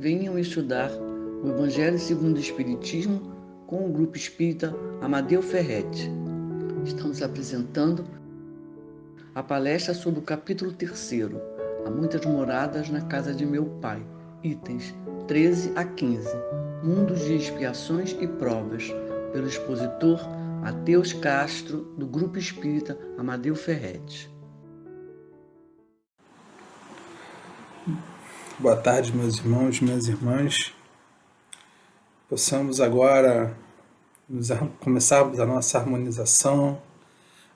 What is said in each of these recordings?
Venham estudar o Evangelho segundo o Espiritismo com o Grupo Espírita Amadeu Ferretti. Estamos apresentando a palestra sobre o capítulo 3º, Há muitas moradas na casa de meu pai, itens 13 a 15, Mundos de expiações e provas, pelo expositor Matheus Castro, do Grupo Espírita Amadeu Ferretti. Boa tarde, meus irmãos e minhas irmãs. Possamos agora começarmos a nossa harmonização,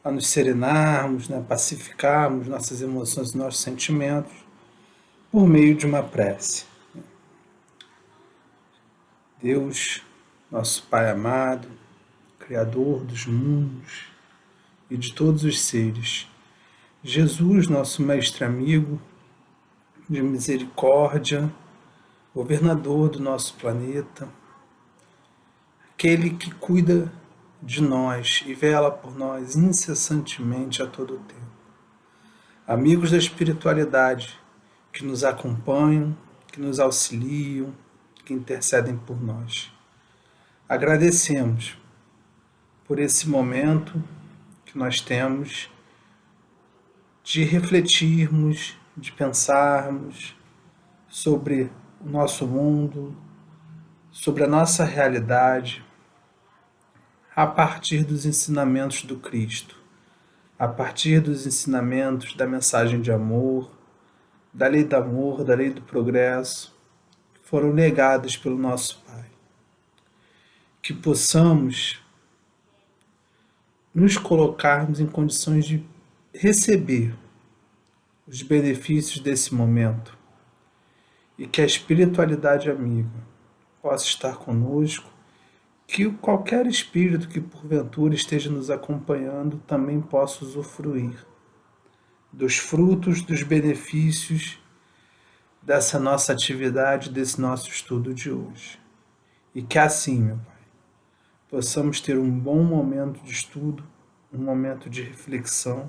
a nos serenarmos, pacificarmos nossas emoções e nossos sentimentos por meio de uma prece. Deus, nosso Pai amado, Criador dos mundos e de todos os seres. Jesus, nosso Mestre amigo, de misericórdia, governador do nosso planeta, aquele que cuida de nós e vela por nós incessantemente a todo tempo. Amigos da espiritualidade que nos acompanham, que nos auxiliam, que intercedem por nós. Agradecemos por esse momento que nós temos de refletirmos, de pensarmos sobre o nosso mundo, sobre a nossa realidade, a partir dos ensinamentos do Cristo, a partir dos ensinamentos da mensagem de amor, da lei do amor, da lei do progresso, que foram legados pelo nosso Pai. Que possamos nos colocarmos em condições de receber os benefícios desse momento e que a espiritualidade amiga possa estar conosco, que qualquer espírito que porventura esteja nos acompanhando também possa usufruir dos frutos, dos benefícios dessa nossa atividade, desse nosso estudo de hoje. E que assim, meu Pai, possamos ter um bom momento de estudo, um momento de reflexão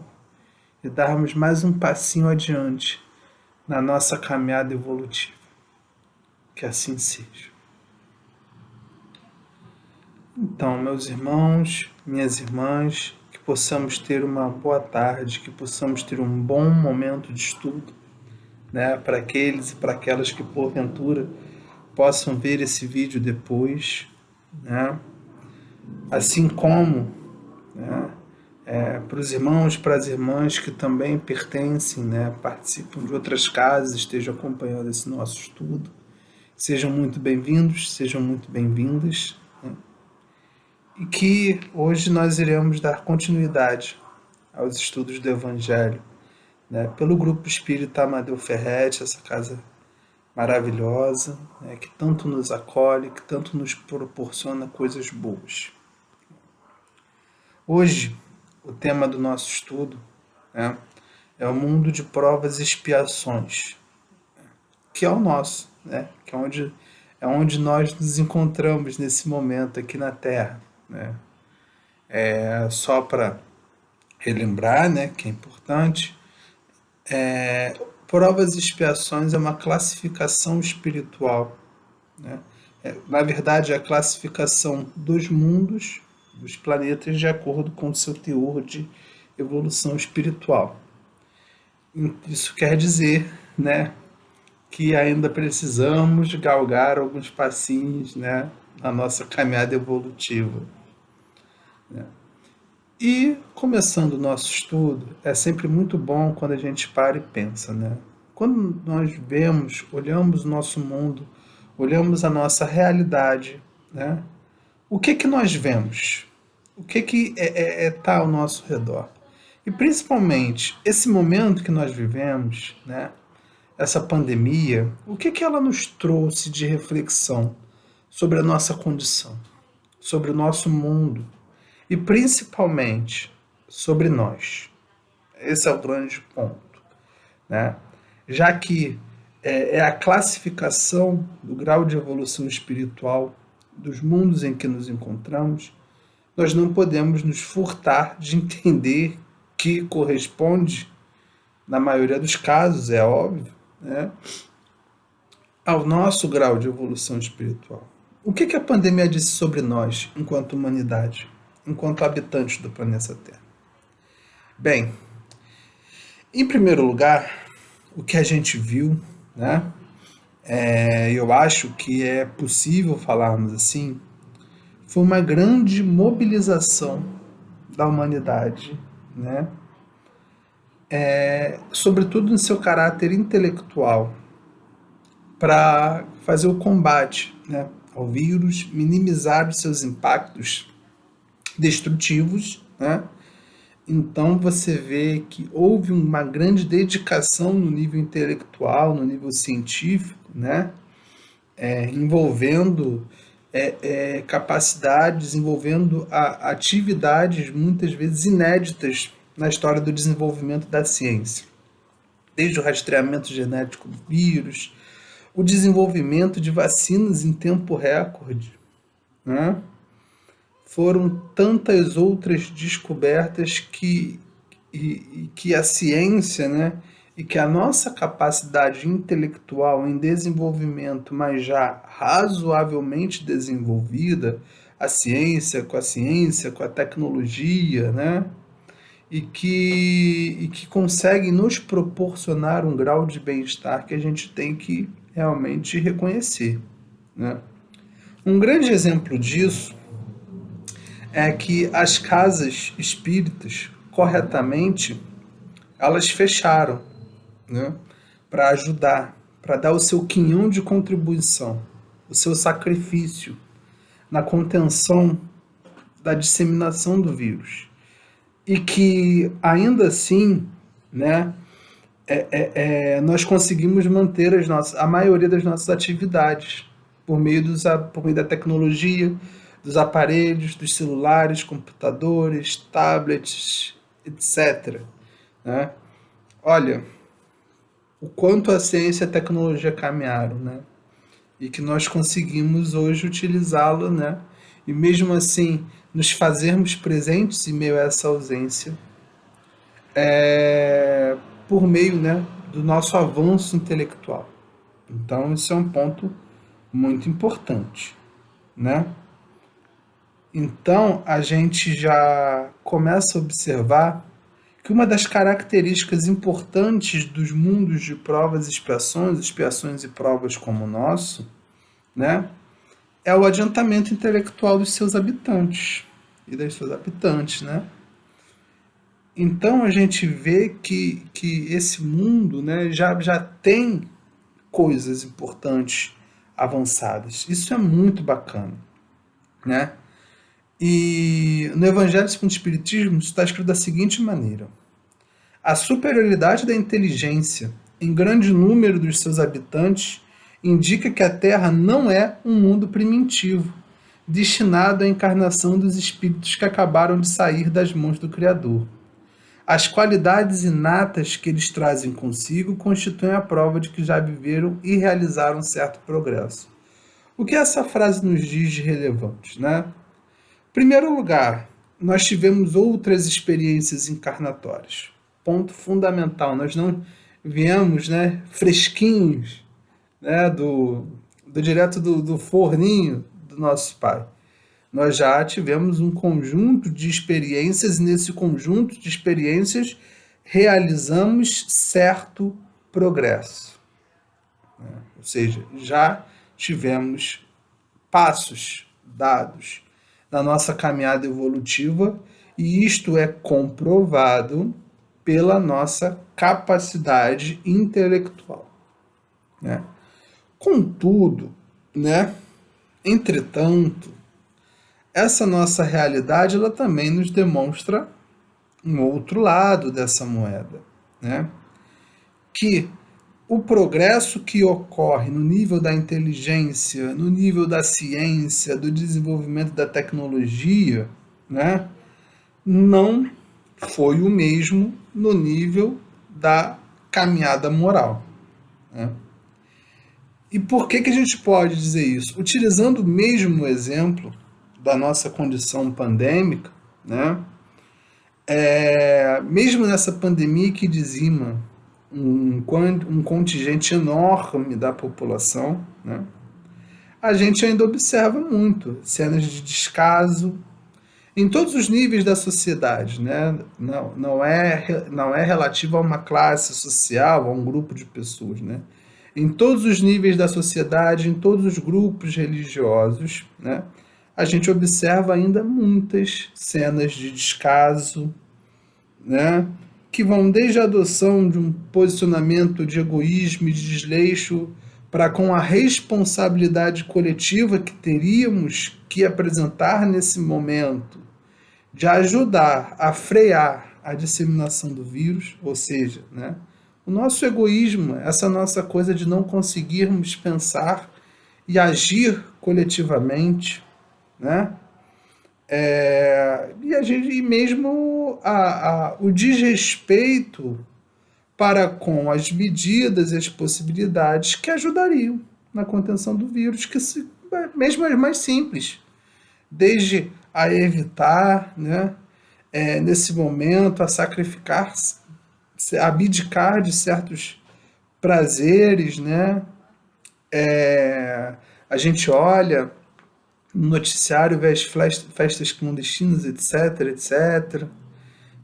e darmos mais um passinho adiante na nossa caminhada evolutiva. Que assim seja. Então, meus irmãos, minhas irmãs, que possamos ter uma boa tarde, que possamos ter um bom momento de estudo, para aqueles e para aquelas que porventura possam ver esse vídeo depois, assim como para os irmãos, para as irmãs que também pertencem, participam de outras casas, estejam acompanhando esse nosso estudo. Sejam muito bem-vindos, sejam muito bem-vindas. E que hoje nós iremos dar continuidade aos estudos do Evangelho, pelo Grupo Espírita Amadeu Ferretti, essa casa maravilhosa, que tanto nos acolhe, que tanto nos proporciona coisas boas. Hoje, o tema do nosso estudo é o mundo de provas e expiações, que é o nosso, que é onde nós nos encontramos nesse momento aqui na Terra. Só para relembrar, que é importante, provas e expiações é uma classificação espiritual. Na verdade, é a classificação dos mundos, dos planetas, de acordo com o seu teor de evolução espiritual. Isso quer dizer, que ainda precisamos galgar alguns passinhos, na nossa caminhada evolutiva. E, começando o nosso estudo, é sempre muito bom quando a gente para e pensa, Quando nós vemos, olhamos o nosso mundo, olhamos a nossa realidade, o que nós vemos? O que está ao nosso redor? E, principalmente, esse momento que nós vivemos, essa pandemia, o que ela nos trouxe de reflexão sobre a nossa condição, sobre o nosso mundo e principalmente sobre nós? Esse é o grande ponto, Já que é a classificação do grau de evolução espiritual dos mundos em que nos encontramos, nós não podemos nos furtar de entender que corresponde, na maioria dos casos, é óbvio, ao nosso grau de evolução espiritual. O que a pandemia disse sobre nós, enquanto humanidade, enquanto habitantes do planeta Terra? Bem, em primeiro lugar, o que a gente viu, né? Eu acho que é possível falarmos assim, foi uma grande mobilização da humanidade, né? Sobretudo no seu caráter intelectual, para fazer o combate, né, ao vírus, minimizar os seus impactos destrutivos, né? Então você vê que houve uma grande dedicação no nível intelectual, no nível científico, né? Envolvendo capacidades, envolvendo atividades muitas vezes inéditas na história do desenvolvimento da ciência. Desde o rastreamento genético do vírus, o desenvolvimento de vacinas em tempo recorde, né? Foram tantas outras descobertas que a ciência, né, e que a nossa capacidade intelectual em desenvolvimento, mas já razoavelmente desenvolvida, a ciência, com a tecnologia, né, e que consegue nos proporcionar um grau de bem-estar que a gente tem que realmente reconhecer, né? Um grande exemplo disso é que as casas espíritas, corretamente, elas fecharam, né, para ajudar, para dar o seu quinhão de contribuição, o seu sacrifício na contenção da disseminação do vírus. E que, ainda assim, né, nós conseguimos manter a maioria das nossas atividades por meio da tecnologia, dos aparelhos, dos celulares, computadores, tablets, etc. Né? Olha, o quanto a ciência e a tecnologia caminharam, né? E que nós conseguimos hoje utilizá-lo, né? E mesmo assim, nos fazermos presentes em meio a essa ausência, por meio, né, do nosso avanço intelectual. Então, isso é um ponto muito importante, né? Então, a gente já começa a observar que uma das características importantes dos mundos de provas e expiações e provas como o nosso, né, é o adiantamento intelectual dos seus habitantes e das suas habitantes, né? Então a gente vê que esse mundo, né, já tem coisas importantes avançadas. Isso é muito bacana, né? E no Evangelho segundo o Espiritismo está escrito da seguinte maneira: a superioridade da inteligência em grande número dos seus habitantes indica que a Terra não é um mundo primitivo, destinado à encarnação dos espíritos que acabaram de sair das mãos do Criador. As qualidades inatas que eles trazem consigo constituem a prova de que já viveram e realizaram certo progresso. O que essa frase nos diz de relevante, né? Em primeiro lugar, nós tivemos outras experiências encarnatórias. Ponto fundamental. Nós não viemos, né, fresquinhos, né, direto do forninho do nosso Pai. Nós já tivemos um conjunto de experiências e nesse conjunto de experiências realizamos certo progresso. Ou seja, já tivemos passos dados na nossa caminhada evolutiva e isto é comprovado pela nossa capacidade intelectual, né? Contudo, né, entretanto, essa nossa realidade ela também nos demonstra um outro lado dessa moeda, né? Que o progresso que ocorre no nível da inteligência, no nível da ciência, do desenvolvimento da tecnologia, né, não foi o mesmo no nível da caminhada moral, né? E por que a gente pode dizer isso? Utilizando o mesmo exemplo da nossa condição pandêmica, né? Mesmo nessa pandemia que dizima um contingente enorme da população, né, a gente ainda observa muito cenas de descaso em todos os níveis da sociedade, né? Não é relativo a uma classe social, a um grupo de pessoas, né? Em todos os níveis da sociedade, em todos os grupos religiosos, né? A gente observa ainda muitas cenas de descaso, né? Que vão desde a adoção de um posicionamento de egoísmo e de desleixo para com a responsabilidade coletiva que teríamos que apresentar nesse momento de ajudar a frear a disseminação do vírus, ou seja, né, o nosso egoísmo, essa nossa coisa de não conseguirmos pensar e agir coletivamente, né? E mesmo o desrespeito para com as medidas e as possibilidades que ajudariam na contenção do vírus, mesmo as mais simples, desde a evitar, né, nesse momento, a sacrificar, a abdicar de certos prazeres, né? A gente olha no noticiário, vê as festas clandestinas, etc, etc,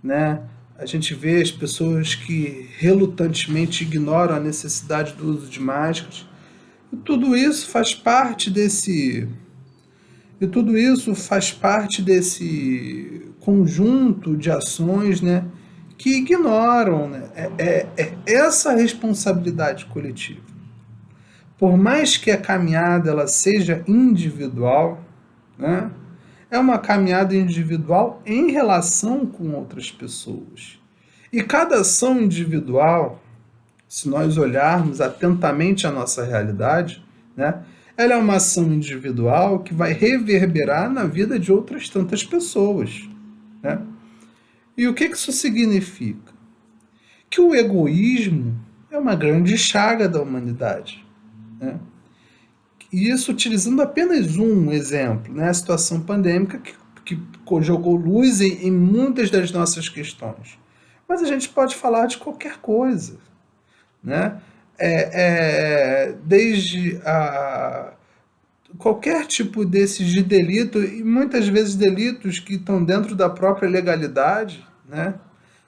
né? A gente vê as pessoas que relutantemente ignoram a necessidade do uso de máscaras. E tudo isso faz parte desse conjunto de ações, né, que ignoram, né, essa responsabilidade coletiva. Por mais que a caminhada ela seja individual, né, é uma caminhada individual em relação com outras pessoas. E cada ação individual, se nós olharmos atentamente a nossa realidade, né, ela é uma ação individual que vai reverberar na vida de outras tantas pessoas, né? E o que isso significa? Que o egoísmo é uma grande chaga da humanidade, né? E isso utilizando apenas um exemplo, né? A situação pandêmica que jogou luz em muitas das nossas questões. Mas a gente pode falar de qualquer coisa, né? Desde qualquer tipo desses de delito, e muitas vezes delitos que estão dentro da própria legalidade, né?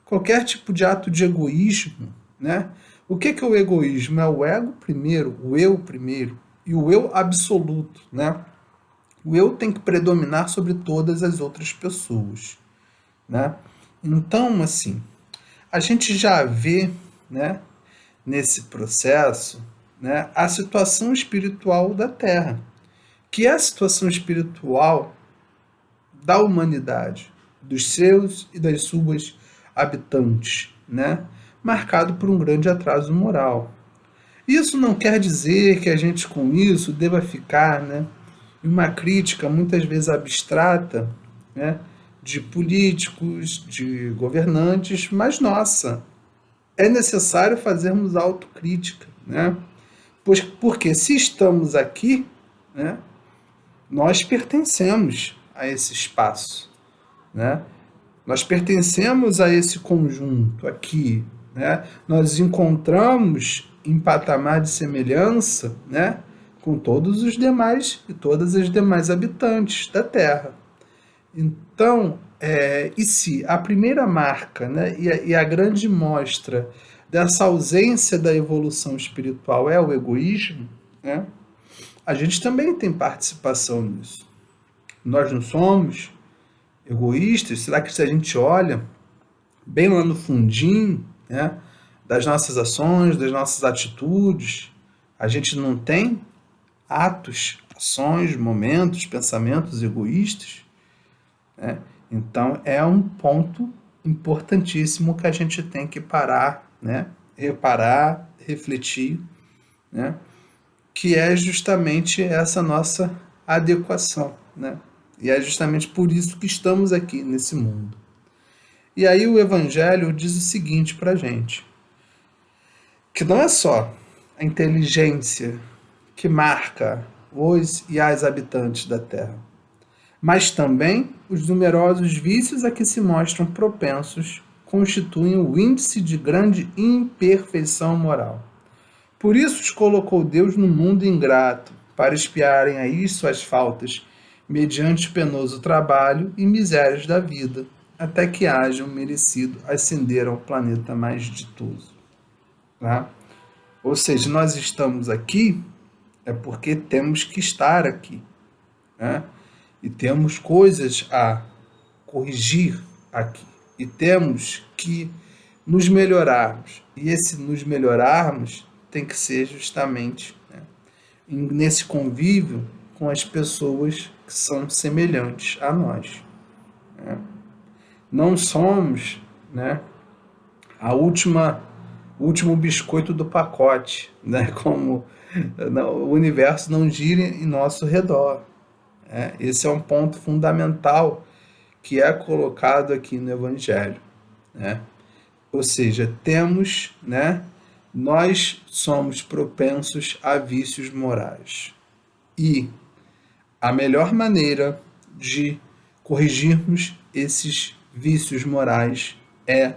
Qualquer tipo de ato de egoísmo, né? O que é o egoísmo? É o ego primeiro, o eu primeiro, e o eu absoluto, né? O eu tem que predominar sobre todas as outras pessoas, né? Então, assim, a gente já vê, né, nesse processo, né, a situação espiritual da Terra, que é a situação espiritual da humanidade, dos seus e das suas habitantes, né, marcado por um grande atraso moral. Isso não quer dizer que a gente com isso deva ficar, né, em uma crítica muitas vezes abstrata, né, de políticos, de governantes, mas nossa, é necessário fazermos autocrítica, né? Porque se estamos aqui, né, nós pertencemos a esse espaço, né? Nós pertencemos a esse conjunto aqui, né? Nós encontramos em patamar de semelhança, né, com todos os demais e todas as demais habitantes da Terra. Então, e se a primeira marca, né, e a grande mostra dessa ausência da evolução espiritual é o egoísmo, né, a gente também tem participação nisso. Nós não somos egoístas? Será que se a gente olha bem lá no fundinho, né, das nossas ações, das nossas atitudes, a gente não tem atos, ações, momentos, pensamentos egoístas, né? Então é um ponto importantíssimo que a gente tem que parar, né? Reparar, refletir, né? Que é justamente essa nossa adequação, né? E é justamente por isso que estamos aqui nesse mundo. E aí o Evangelho diz o seguinte para a gente, que não é só a inteligência que marca os e as habitantes da Terra, mas também os numerosos vícios a que se mostram propensos constituem o índice de grande imperfeição moral. Por isso os colocou Deus no mundo ingrato, para expiarem aí suas faltas, mediante penoso trabalho e misérias da vida, até que hajam merecido ascender ao planeta mais ditoso. Tá? Ou seja, nós estamos aqui é porque temos que estar aqui, né? E temos coisas a corrigir aqui, e temos que nos melhorarmos, e esse nos melhorarmos tem que ser justamente, né, nesse convívio com as pessoas que são semelhantes a nós, né? Não somos, né, o último biscoito do pacote, né? Como o universo não gira em nosso redor. Né? Esse é um ponto fundamental que é colocado aqui no Evangelho. Né? Ou seja, temos, né, nós somos propensos a vícios morais. E a melhor maneira de corrigirmos esses vícios morais é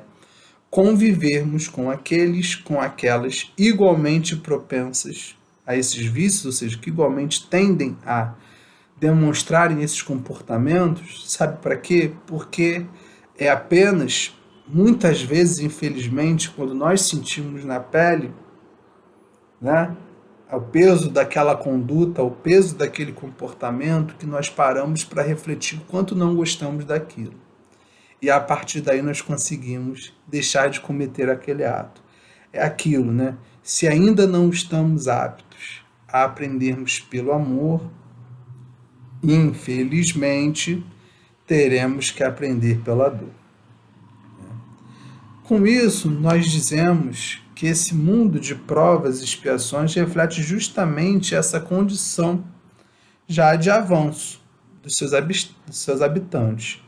convivermos com aqueles, com aquelas igualmente propensas a esses vícios, ou seja, que igualmente tendem a demonstrarem esses comportamentos. Sabe para quê? Porque é apenas, muitas vezes, infelizmente, quando nós sentimos na pele, né, o peso daquela conduta, o peso daquele comportamento, que nós paramos para refletir o quanto não gostamos daquilo. E a partir daí nós conseguimos deixar de cometer aquele ato. É aquilo, né? Se ainda não estamos aptos a aprendermos pelo amor, infelizmente, teremos que aprender pela dor. Com isso, nós dizemos que esse mundo de provas e expiações reflete justamente essa condição já de avanço dos seus habitantes.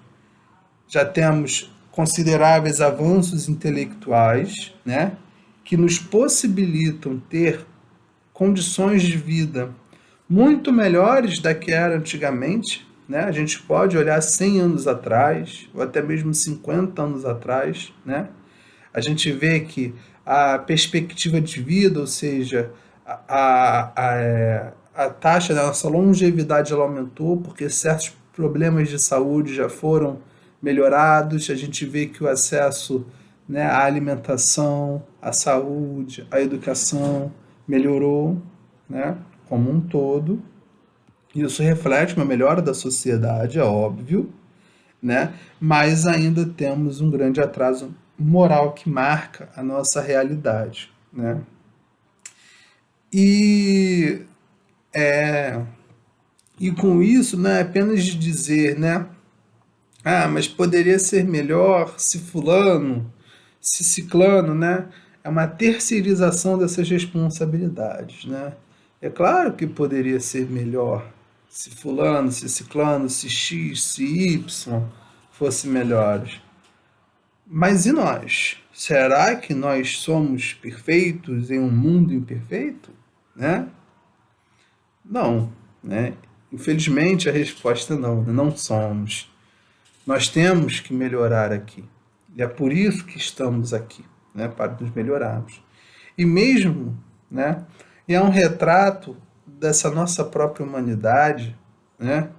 Já temos consideráveis avanços intelectuais, né, que nos possibilitam ter condições de vida muito melhores da que era antigamente. Né? A gente pode olhar 100 anos atrás, ou até mesmo 50 anos atrás. Né? A gente vê que a perspectiva de vida, ou seja, a taxa da nossa longevidade ela aumentou, porque certos problemas de saúde já foram melhorados. A gente vê que o acesso, né, à alimentação, à saúde, à educação melhorou, né, como um todo. Isso reflete uma melhora da sociedade, é óbvio, né, mas ainda temos um grande atraso moral que marca a nossa realidade. Né? E com isso, não é apenas de dizer, né, mas poderia ser melhor se fulano, se ciclano, né? É uma terceirização dessas responsabilidades, né? É claro que poderia ser melhor se fulano, se ciclano, se X, se Y fossem melhores. Mas e nós? Será que nós somos perfeitos em um mundo imperfeito? Né? Não, né? Infelizmente a resposta é não somos. Nós temos que melhorar aqui. E é por isso que estamos aqui, né, para nos melhorarmos. E mesmo, né, é um retrato dessa nossa própria humanidade, né,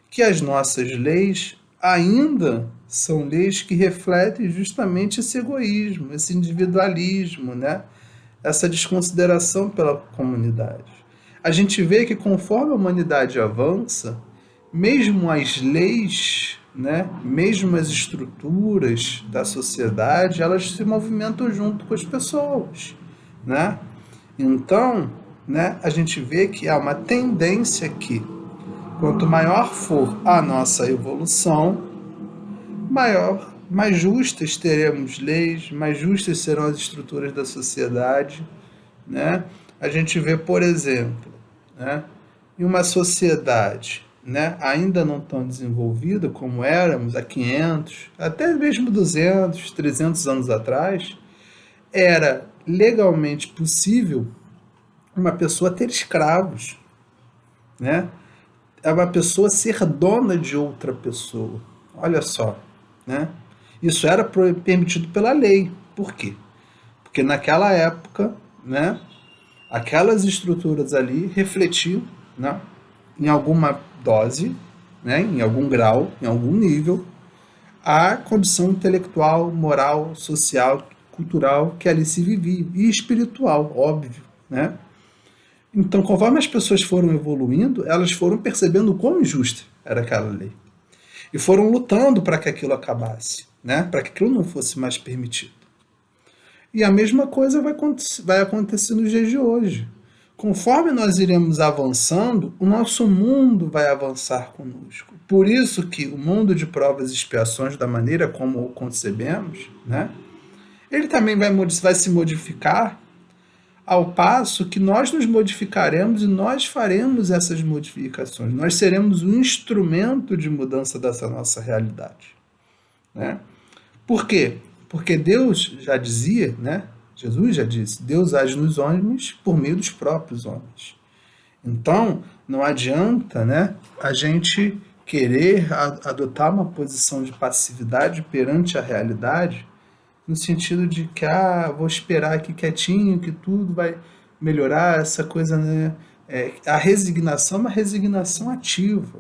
que as nossas leis ainda são leis que refletem justamente esse egoísmo, esse individualismo, né, essa desconsideração pela comunidade. A gente vê que conforme a humanidade avança, mesmo as leis, né, mesmo as estruturas da sociedade, elas se movimentam junto com as pessoas. Né? Então, né, a gente vê que há uma tendência que, quanto maior for a nossa evolução, mais justas teremos leis, mais justas serão as estruturas da sociedade. Né? A gente vê, por exemplo, né, em uma sociedade, né, ainda não tão desenvolvida como éramos há 500, até mesmo 200, 300 anos atrás, era legalmente possível uma pessoa ter escravos, né? É uma pessoa ser dona de outra pessoa. Olha só, né? Isso era permitido pela lei. Por quê? Porque naquela época, né, aquelas estruturas ali refletiam, né, em alguma dose, né, em algum grau, em algum nível, a condição intelectual, moral, social, cultural que ali se vivia, e espiritual, óbvio, né? Então, conforme as pessoas foram evoluindo, elas foram percebendo o quão injusta era aquela lei. E foram lutando para que aquilo acabasse, né? Para que aquilo não fosse mais permitido. E a mesma coisa vai acontecer nos dias de hoje. Conforme nós iremos avançando, o nosso mundo vai avançar conosco. Por isso que o mundo de provas e expiações, da maneira como o concebemos, né, ele também vai se modificar ao passo que nós nos modificaremos e nós faremos essas modificações. Nós seremos um instrumento de mudança dessa nossa realidade. Né? Por quê? Porque Deus já dizia, né? Jesus já disse, Deus age nos homens por meio dos próprios homens. Então, não adianta, né, a gente querer adotar uma posição de passividade perante a realidade, no sentido de que, vou esperar aqui quietinho, que tudo vai melhorar, essa coisa, né? A resignação é uma resignação ativa,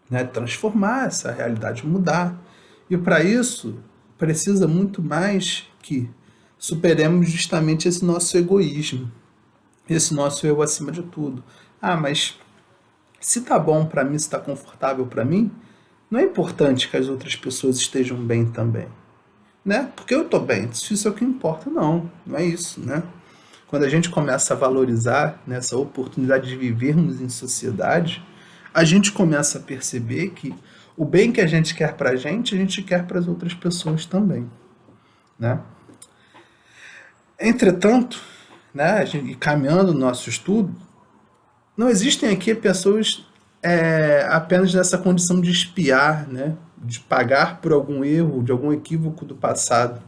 né? Transformar essa realidade, mudar. E para isso, precisa muito mais que superemos justamente esse nosso egoísmo, esse nosso eu acima de tudo. Mas se tá bom para mim, se tá confortável para mim, não é importante que as outras pessoas estejam bem também, né? Porque eu tô bem, isso é o que importa, não é isso, né? Quando a gente começa a valorizar nessa oportunidade de vivermos em sociedade, a gente começa a perceber que o bem que a gente quer para a gente quer para as outras pessoas também, né? Entretanto, né, e caminhando no nosso estudo, não existem aqui pessoas apenas nessa condição de espiar, né, de pagar por algum erro, de algum equívoco do passado,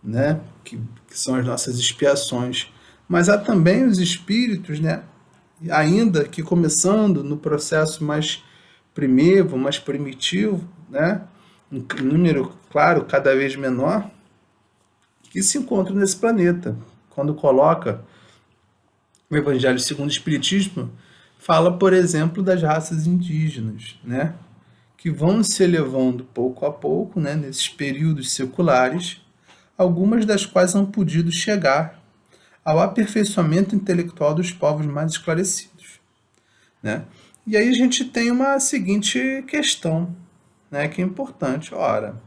né, que são as nossas expiações. Mas há também os espíritos, né, ainda que começando no processo mais primevo, mais primitivo, né, um número, claro, cada vez menor, que se encontram nesse planeta. Quando coloca o Evangelho segundo o Espiritismo, fala, por exemplo, das raças indígenas, né, que vão se elevando pouco a pouco, né, nesses períodos seculares, algumas das quais não podido chegar ao aperfeiçoamento intelectual dos povos mais esclarecidos, né? E aí a gente tem uma seguinte questão, né, que é importante. Ora,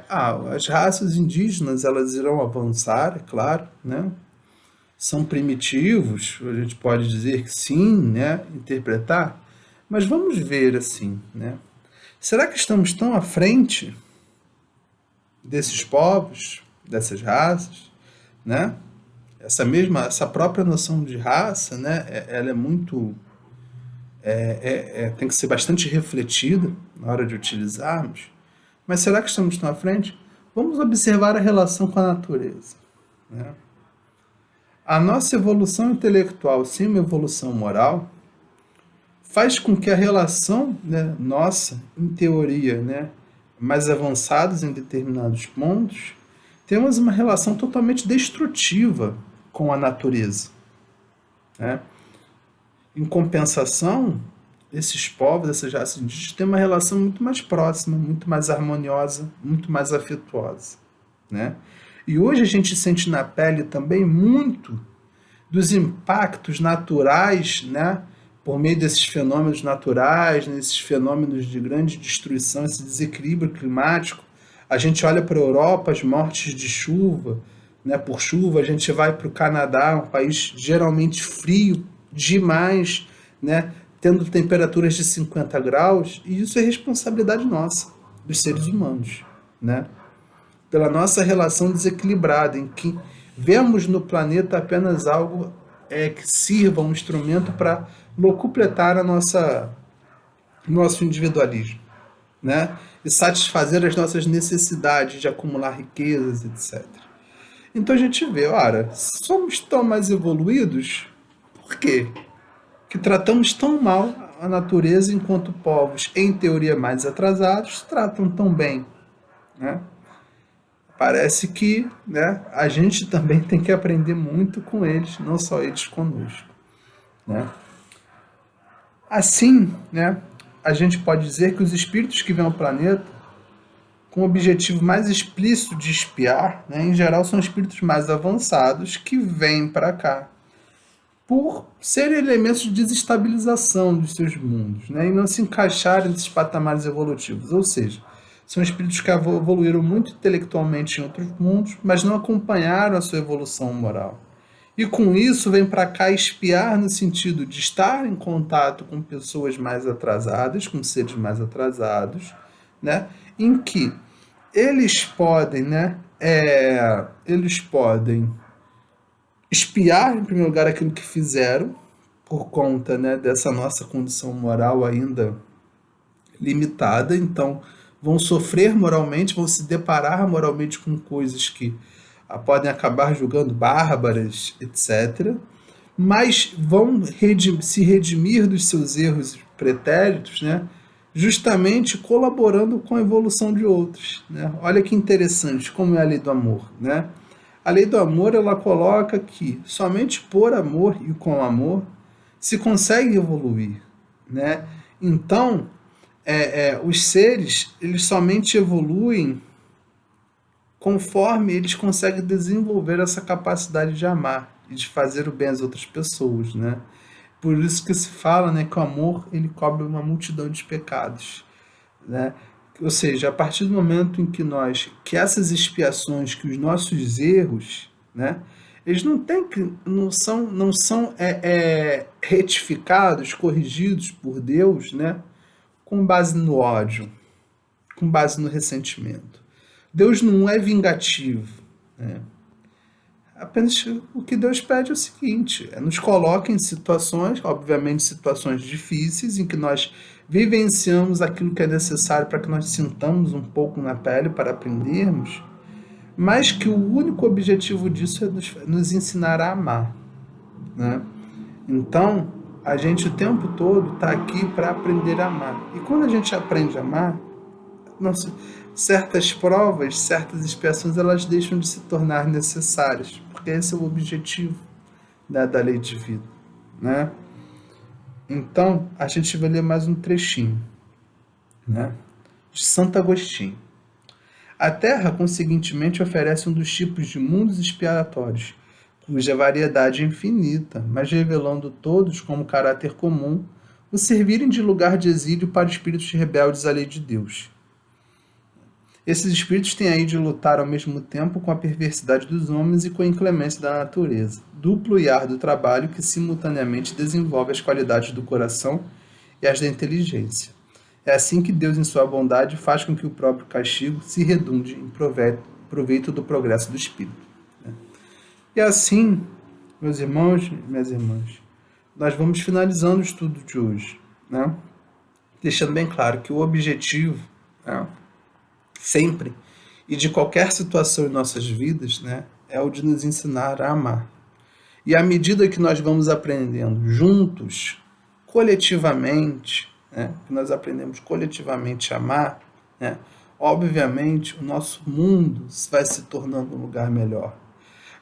as raças indígenas, elas irão avançar, é claro, né? São primitivos, a gente pode dizer que sim, né? Interpretar, mas vamos ver assim, né? Será que estamos tão à frente desses povos, dessas raças, né? Essa própria noção de raça, né? Ela é muito tem que ser bastante refletida na hora de utilizarmos. Mas será que estamos tão à frente? Vamos observar a relação com a natureza, né? A nossa evolução intelectual sem uma evolução moral faz com que a relação, né, nossa, em teoria, né, mais avançados em determinados pontos, temos uma relação totalmente destrutiva com a natureza, né? Em compensação, esses povos, essas raças indígenas, têm uma relação muito mais próxima, muito mais harmoniosa, muito mais afetuosa, né? E hoje a gente sente na pele também muito dos impactos naturais, né? Por meio desses fenômenos naturais, nesses fenômenos de grande destruição, esse desequilíbrio climático. A gente olha para a Europa, as mortes de chuva, né? Por chuva, a gente vai para o Canadá, um país geralmente frio demais, né? Tendo temperaturas de 50 graus, e isso é responsabilidade nossa, dos seres humanos, né? Pela nossa relação desequilibrada, em que vemos no planeta apenas algo que sirva um instrumento para locupletar nosso individualismo, né? E satisfazer as nossas necessidades de acumular riquezas, etc. Então a gente vê, ora, somos tão mais evoluídos, por quê? Que tratamos tão mal a natureza enquanto povos, em teoria, mais atrasados, tratam tão bem né? Parece que, né, a gente também tem que aprender muito com eles, não só eles conosco, né? Assim, né, a gente pode dizer que os espíritos que vêm ao planeta com o objetivo mais explícito de espiar, né, em geral são espíritos mais avançados que vêm para cá por serem elementos de desestabilização dos seus mundos, né, e não se encaixarem nesses patamares evolutivos. Ou seja, são espíritos que evoluíram muito intelectualmente em outros mundos, mas não acompanharam a sua evolução moral. E com isso vem para cá espiar no sentido de estar em contato com pessoas mais atrasadas, com seres mais atrasados, né, em que eles podem, né, eles podem espiar, em primeiro lugar, aquilo que fizeram, por conta, né, dessa nossa condição moral ainda limitada. Então, vão sofrer moralmente, vão se deparar moralmente com coisas que podem acabar julgando bárbaras, etc. Mas vão se redimir dos seus erros pretéritos, né, justamente colaborando com a evolução de outros, né? Olha que interessante como é a lei do amor, né? A lei do amor, ela coloca que somente por amor e com amor se consegue evoluir, né? Então, os seres, eles somente evoluem conforme eles conseguem desenvolver essa capacidade de amar e de fazer o bem às outras pessoas, né? Por isso que se fala, né, que o amor, ele cobre uma multidão de pecados, né? Ou seja, a partir do momento em que essas expiações, que os nossos erros, né, eles não são retificados, corrigidos por Deus, né, com base no ódio, com base no ressentimento. Deus não é vingativo, né? Apenas o que Deus pede é o seguinte: nos coloca em situações, obviamente situações difíceis, em que nós vivenciamos aquilo que é necessário para que nós sintamos um pouco na pele para aprendermos, mas que o único objetivo disso é nos ensinar a amar, né? Então, a gente o tempo todo está aqui para aprender a amar. E quando a gente aprende a amar, nossa, certas provas, certas expiações, elas deixam de se tornar necessárias, porque esse é o objetivo, né, da lei de vida, né? Então, a gente vai ler mais um trechinho, né, de Santo Agostinho. A Terra, conseguintemente, oferece um dos tipos de mundos expiatórios, cuja variedade é infinita, mas revelando todos como caráter comum o servirem de lugar de exílio para espíritos rebeldes à lei de Deus. Esses espíritos têm aí de lutar ao mesmo tempo com a perversidade dos homens e com a inclemência da natureza, duplo e árduo trabalho que simultaneamente desenvolve as qualidades do coração e as da inteligência. É assim que Deus, em sua bondade, faz com que o próprio castigo se redunde em proveito do progresso do espírito. E assim, meus irmãos e minhas irmãs, nós vamos finalizando o estudo de hoje, né, deixando bem claro que o objetivo, né, sempre e de qualquer situação em nossas vidas, né, é o de nos ensinar a amar. E à medida que nós vamos aprendendo juntos, coletivamente, né, que nós aprendemos coletivamente a amar, né, obviamente o nosso mundo vai se tornando um lugar melhor,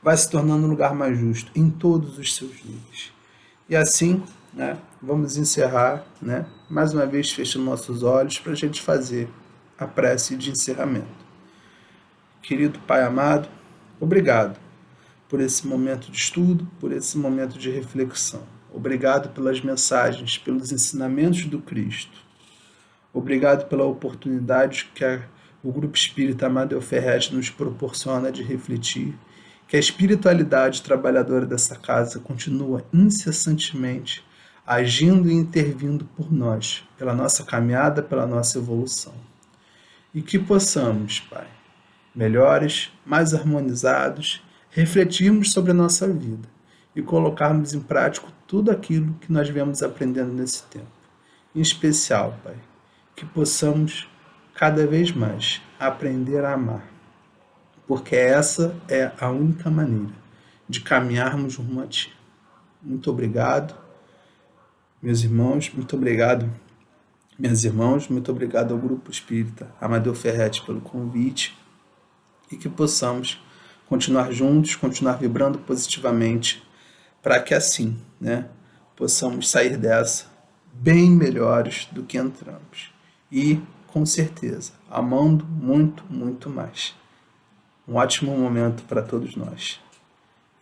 vai se tornando um lugar mais justo em todos os seus níveis. E assim, né, vamos encerrar, né, mais uma vez fechando nossos olhos para a gente fazer a prece de encerramento. Querido Pai amado, obrigado por esse momento de estudo, por esse momento de reflexão. Obrigado pelas mensagens, pelos ensinamentos do Cristo. Obrigado pela oportunidade que o Grupo Espírita Amadeu Ferretti nos proporciona de refletir, que a espiritualidade trabalhadora dessa casa continua incessantemente agindo e intervindo por nós, pela nossa caminhada, pela nossa evolução. E que possamos, Pai, melhores, mais harmonizados, refletirmos sobre a nossa vida e colocarmos em prática tudo aquilo que nós viemos aprendendo nesse tempo. Em especial, Pai, que possamos cada vez mais aprender a amar, porque essa é a única maneira de caminharmos rumo a Ti. Muito obrigado, meus irmãos, muito obrigado Minhas irmãos, muito obrigado ao Grupo Espírita Amadeu Ferretti pelo convite e que possamos continuar juntos, continuar vibrando positivamente para que assim, né, possamos sair dessa bem melhores do que entramos e, com certeza, amando muito, muito mais. Um ótimo momento para todos nós.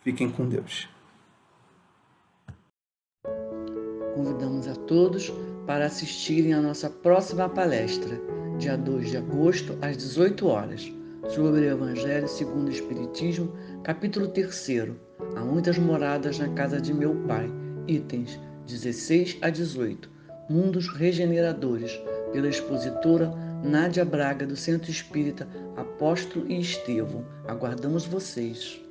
Fiquem com Deus. Convidamos a todos para assistirem à nossa próxima palestra, dia 2 de agosto, às 18 horas, sobre o Evangelho segundo o Espiritismo, capítulo 3. Há muitas moradas na casa de meu Pai, itens 16 a 18, Mundos Regeneradores, pela expositora Nádia Braga, do Centro Espírita Apóstolo e Estevão. Aguardamos vocês!